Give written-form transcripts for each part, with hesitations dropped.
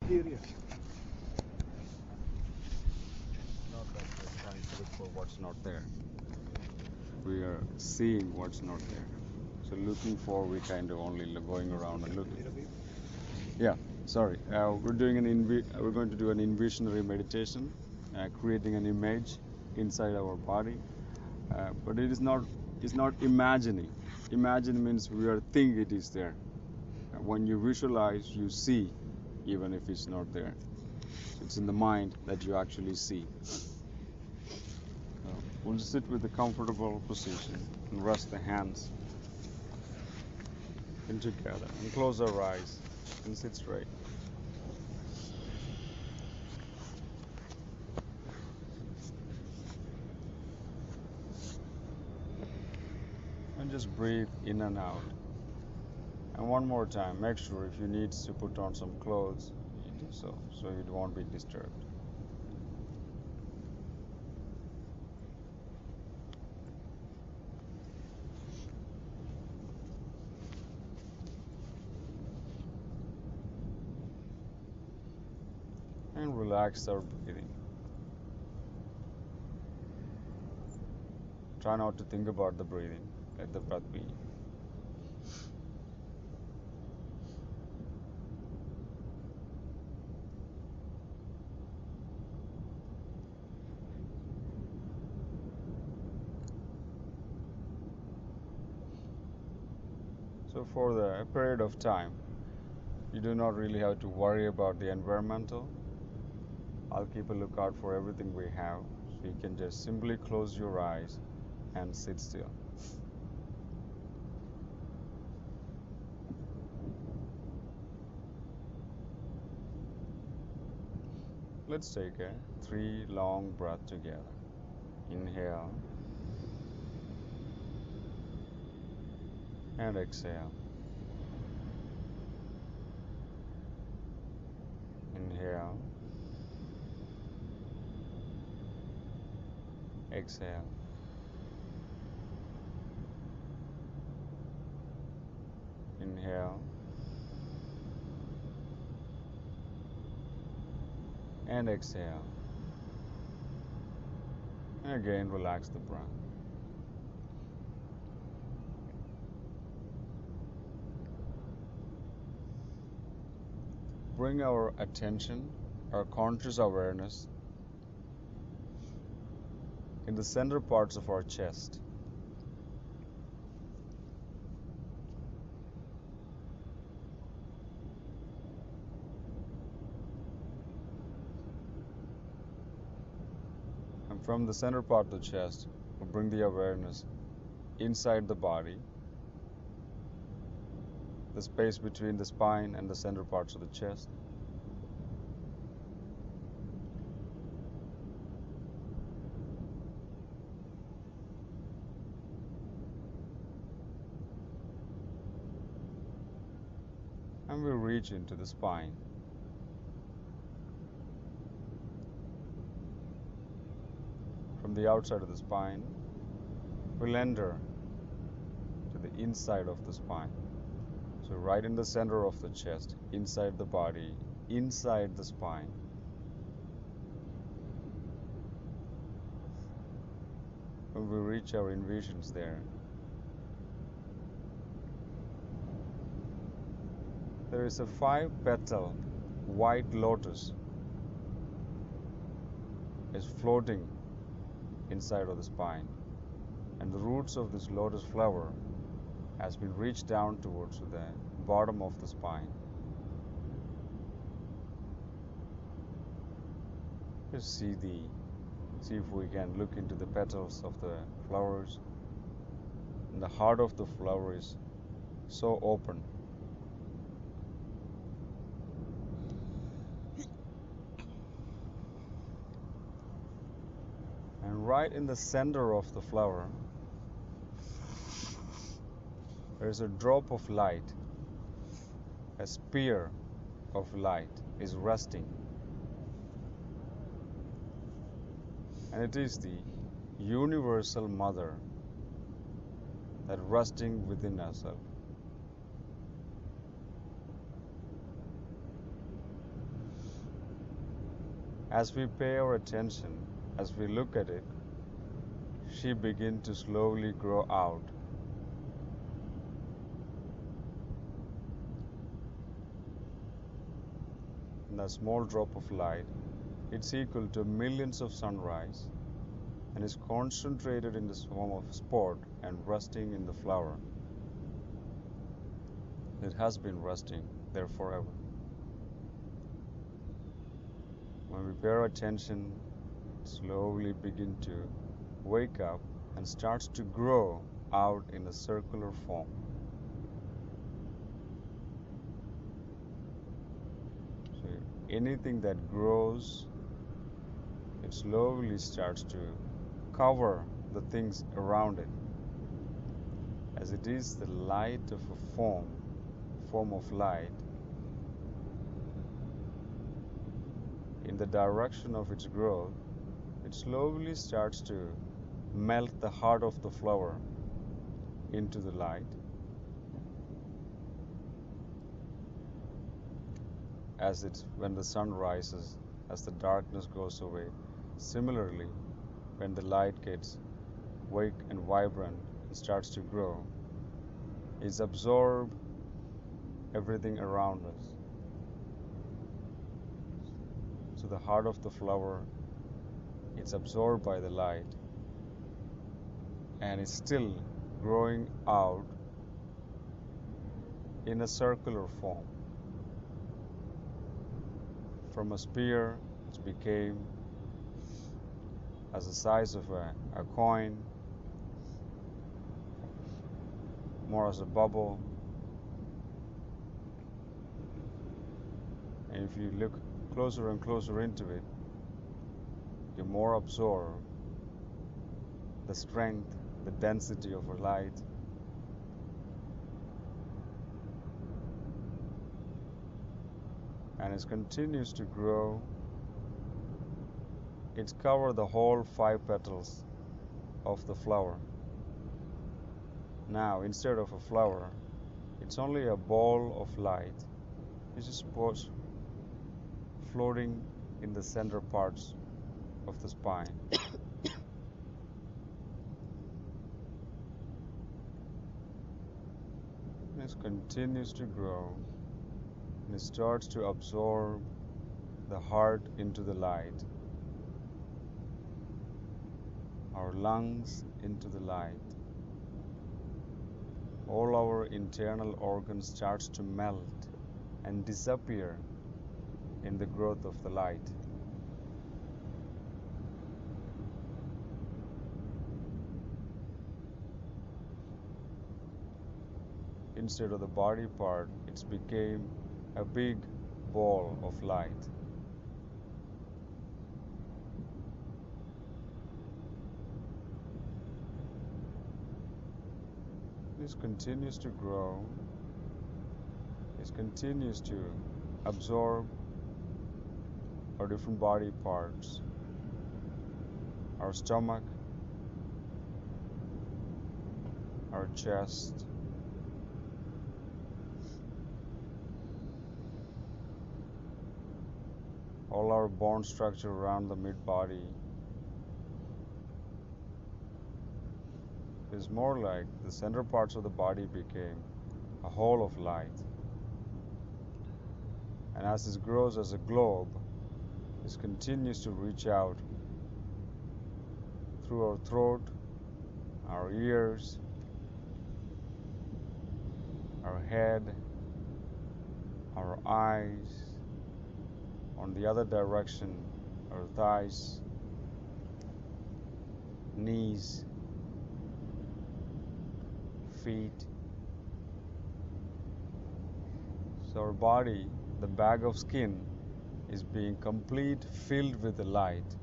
Curious. Not that we're trying to look for what's not there. We are seeing what's not there. So looking for, we kind of only going around and looking. Yeah, sorry. We're going to do an envisionary meditation, creating an image inside our body. But it is not. It's not imagining. Imagine means we are think it is there. When you visualize, you see, even if it's not there. It's in the mind that you actually see. We'll just sit with a comfortable position and rest the hands in together and close our eyes and sit straight. And just breathe in and out. And one more time, make sure if you need to put on some clothes, you do so you won't be disturbed. And relax our breathing. Try not to think about the breathing. Let the breath be. So for the period of time, you do not really have to worry about the environmental. I'll keep a lookout for everything we have, so you can just simply close your eyes and sit still. Let's take a 3 long breaths together. Inhale and exhale. Inhale, exhale. Inhale and exhale. And again, relax the breath. Bring our attention, our conscious awareness, in the center parts of our chest. And from the center part of the chest, we'll bring the awareness inside the body, the space between the spine and the center parts of the chest. And we reach into the spine. From the outside of the spine, we'll enter to the inside of the spine. So right in the center of the chest, inside the body, inside the spine. When we reach our envisions there, there is a 5-petal white lotus is floating inside of the spine, and the roots of this lotus flower has been reached down towards the bottom of the spine. Just see if we can look into the petals of the flowers, and the heart of the flower is so open. And right in the center of the flower, there is a drop of light, a spear of light is resting. And it is the universal mother that resting within herself. As we pay our attention, as we look at it, she begins to slowly grow out. And a small drop of light, it's equal to millions of sunrise and is concentrated in the form of spot and resting in the flower. It has been resting there forever. When we pay our attention, slowly begin to wake up and starts to grow out in a circular form. So anything that grows, it slowly starts to cover the things around it, as it is the light of a form of light. In the direction of its growth, it slowly starts to melt the heart of the flower into the light. When the sun rises, as the darkness goes away, similarly, when the light gets wake and vibrant and starts to grow, it's absorbed everything around us. So the heart of the flower, it's absorbed by the light and is still growing out in a circular form. From a spear, it became as the size of a coin, more as a bubble. And if you look closer and closer into it, you more absorb the strength, the density of a light. And it continues to grow. It's covered the whole 5 petals of the flower. Now, instead of a flower, it's only a ball of light. It's just floating in the center parts of the spine. It continues to grow, and it starts to absorb the heart into the light, our lungs into the light. All our internal organs starts to melt and disappear in the growth of the light. Instead of the body part, it became a big ball of light. This continues to grow. It continues to absorb our different body parts, our stomach, our chest, all our bone structure around the mid-body. It's more like the center parts of the body became a hole of light. And as it grows as a globe, it continues to reach out through our throat, our ears, our head, our eyes, on the other direction, our thighs, knees, feet. So our body, the bag of skin, is being complete filled with the light,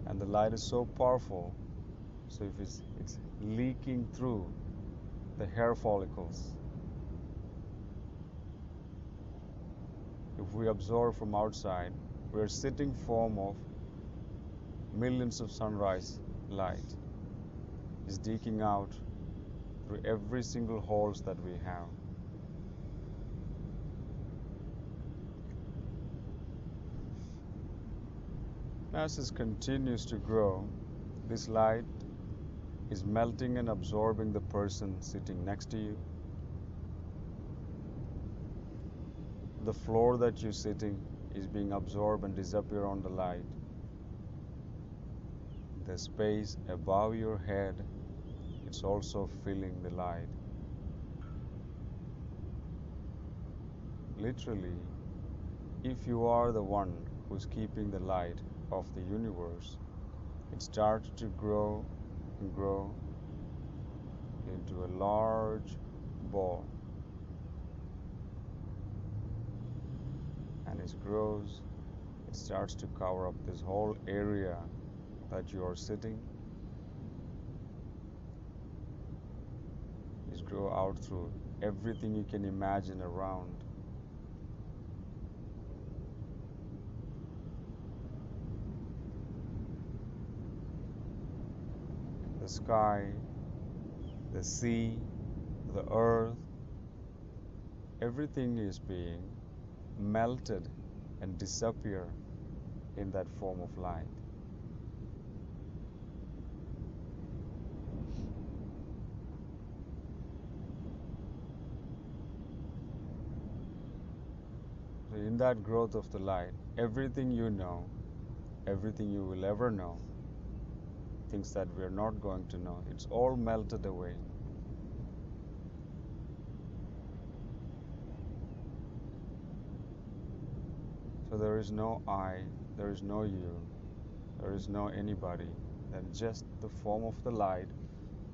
and the light is so powerful, so if it's leaking through the hair follicles. If we absorb from outside, we are sitting form of millions of sunrise light is leaking out through every single holes that we have. As it continues to grow, this light is melting and absorbing the person sitting next to you. The floor that you're sitting is being absorbed and disappear on the light. The space above your head, it's also filling the light. Literally, if you are the one who's keeping the light of the universe, it starts to grow and grow into a large ball. And as it grows, it starts to cover up this whole area that you are sitting. It grows out through everything you can imagine around. The sky, the sea, the earth, everything is being melted and disappear in that form of light. So in that growth of the light, everything you know, everything you will ever know, things that we're not going to know, it's all melted away. So there is no I, there is no you, there is no anybody, than just the form of the light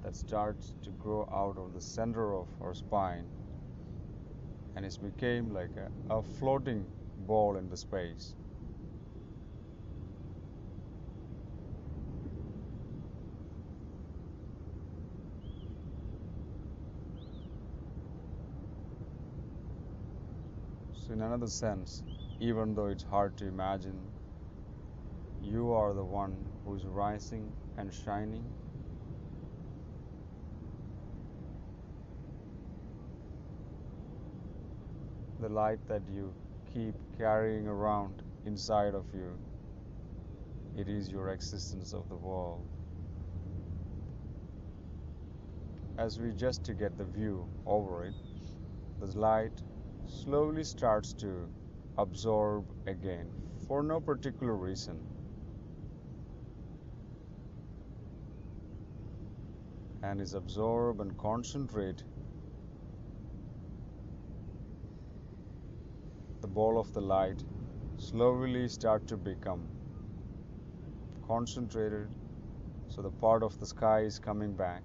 that starts to grow out of the center of our spine, and it became like a floating ball in the space. So in another sense, even though it's hard to imagine, you are the one who is rising and shining. The light that you keep carrying around inside of you, it is your existence of the world. As we just to get the view over it, the light slowly starts to absorb again for no particular reason. And is absorb and concentrate. The ball of the light slowly start to become concentrated, so the part of the sky is coming back.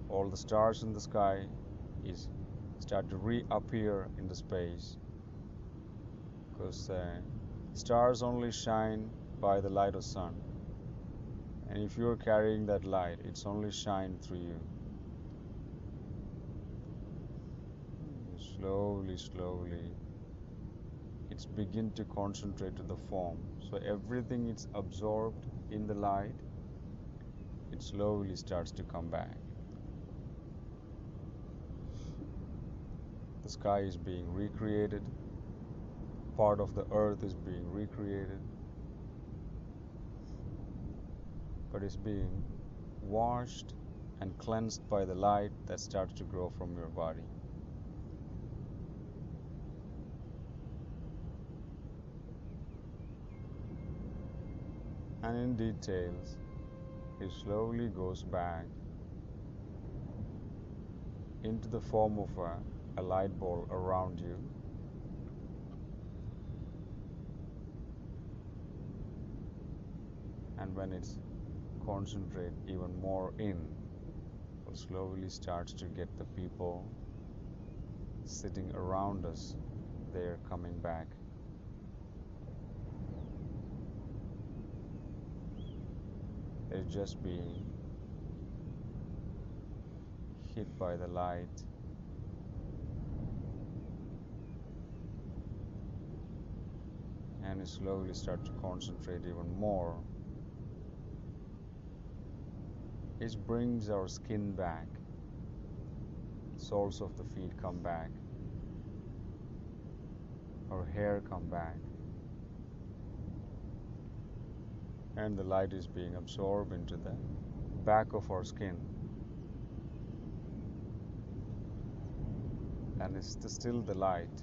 All the stars in the sky is start to reappear in the space, because stars only shine by the light of sun, and if you are carrying that light, it's only shine through you. Slowly it's begin to concentrate to the form, so everything is absorbed in the light, it slowly starts to come back. The sky is being recreated, part of the earth is being recreated, but it's being washed and cleansed by the light that starts to grow from your body. And in details, it slowly goes back into the form of a light ball around you. And when it's concentrate even more in, it slowly starts to get the people sitting around us, they're coming back. They're just being hit by the light. And you slowly start to concentrate even more. It brings our skin back. Soles of the feet come back. Our hair come back. and the light is being absorbed into the back of our skin, and it's still the light.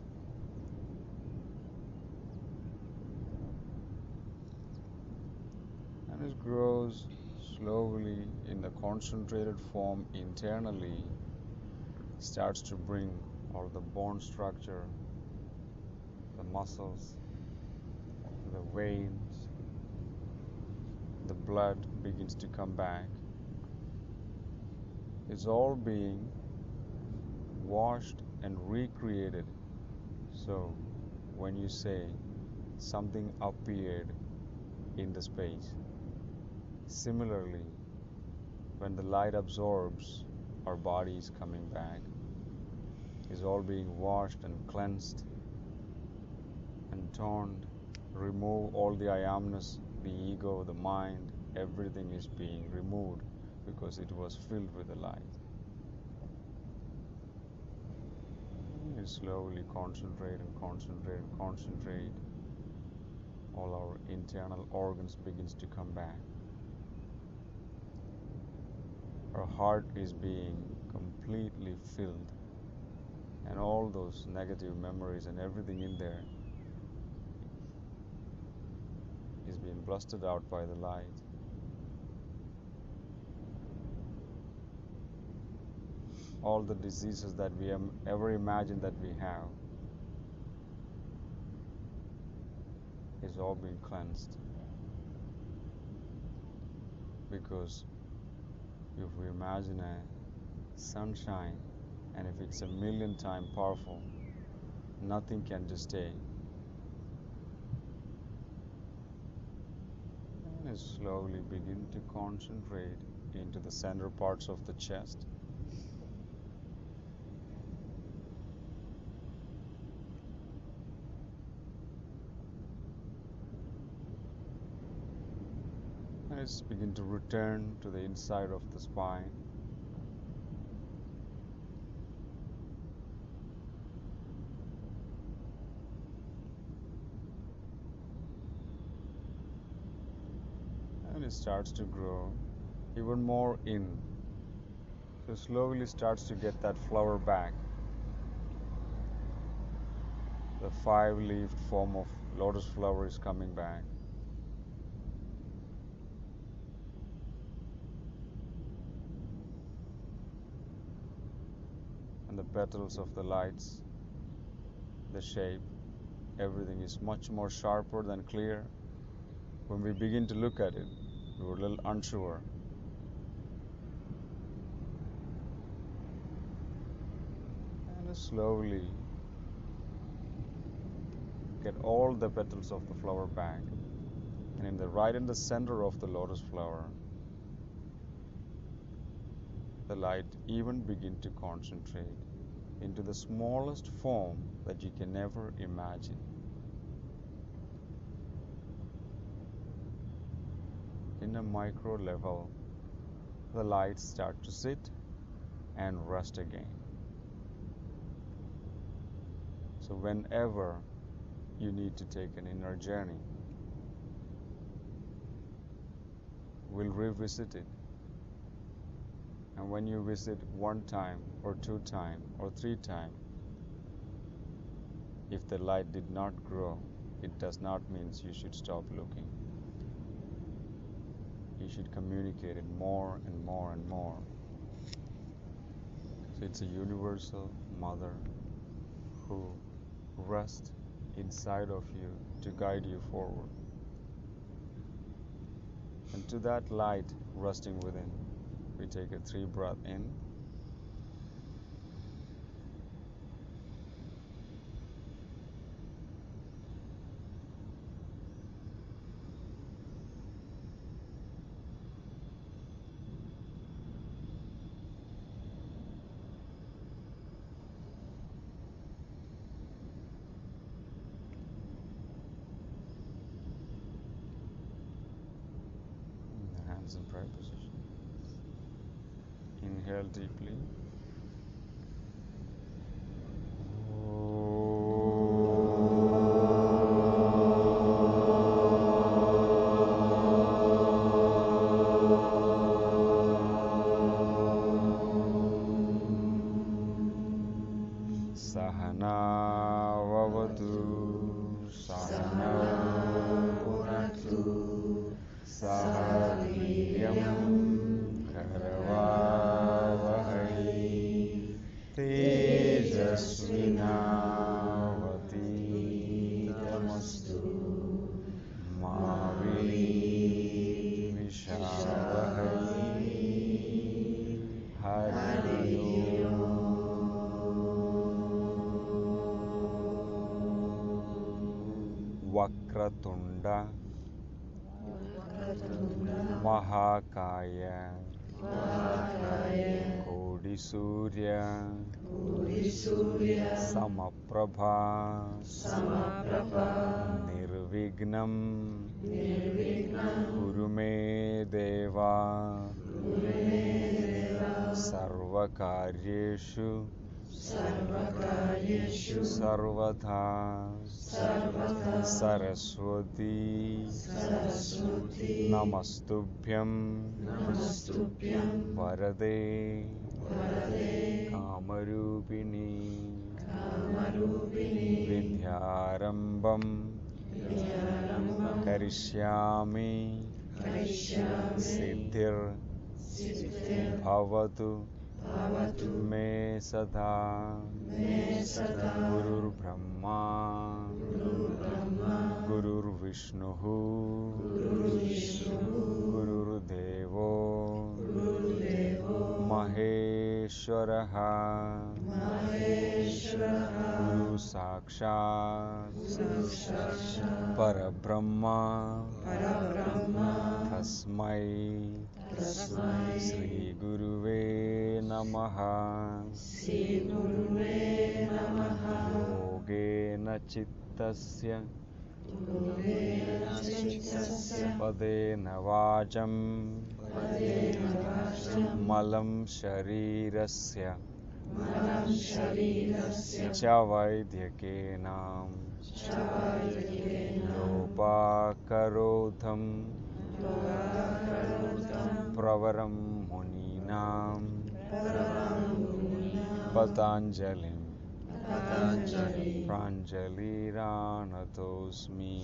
And it grows slowly in the concentrated form internally, starts to bring all the bone structure, the muscles, the veins, the blood begins to come back. It's all being washed and recreated. So when you say something appeared in the space, similarly, when the light absorbs, our body is coming back, is all being washed and cleansed and toned. Remove all the I amness, the ego, the mind, everything is being removed because it was filled with the light. You slowly concentrate and concentrate and concentrate. All our internal organs begins to come back. Our heart is being completely filled, and all those negative memories and everything in there is being blasted out by the light. All the diseases that we ever imagined that we have is all being cleansed. Because if we imagine a sunshine, and if it's 1,000,000 times powerful, nothing can just stay. And slowly begin to concentrate into the center parts of the chest. And it's begin to return to the inside of the spine. And it starts to grow even more in. So slowly starts to get that flower back. The 5-leafed form of lotus flower is coming back. And the petals of the lights, the shape, everything is much more sharper than clear. When we begin to look at it, we were a little unsure. And slowly get all the petals of the flower back. And in the right in the center of the lotus flower, the light even begin to concentrate into the smallest form that you can ever imagine. In a micro level, the lights start to sit and rest again. So whenever you need to take an inner journey, we'll revisit it. And when you visit 1 time or 2 times or 3 times, if the light did not grow, it does not mean you should stop looking. You should communicate it more and more and more. So it's a universal mother who rests inside of you to guide you forward. And to that light resting within, we take a 3 breath in. Hands in prayer position. Inhale deeply. Vakratunda Mahakaya Kodi Surya Samaprabha Nirvignam Kurume Deva Sarvakaryeshu Sarvadha Saraswati Namastubhyam Varade Kamarupini Vidyarambam Karishyami Siddhir Bhavatu Me Sada Gurur Brahma Gurur Vishnuhu Gurur Devo Maheshwaraha Guru Sakshat Parabrahma Tasmai Sri Guruve Namaha Yogena Chittasya Padena Vajam Malam Sharirasya Chavaidhyakenam Yopakarotham Pravaram Muninam Patanjalim Pranjali Ranatosmi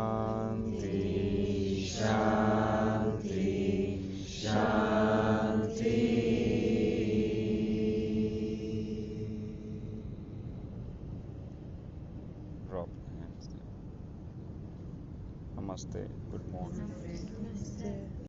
Shanti Shanti Shanti Drop the hands there. Namaste. Good morning.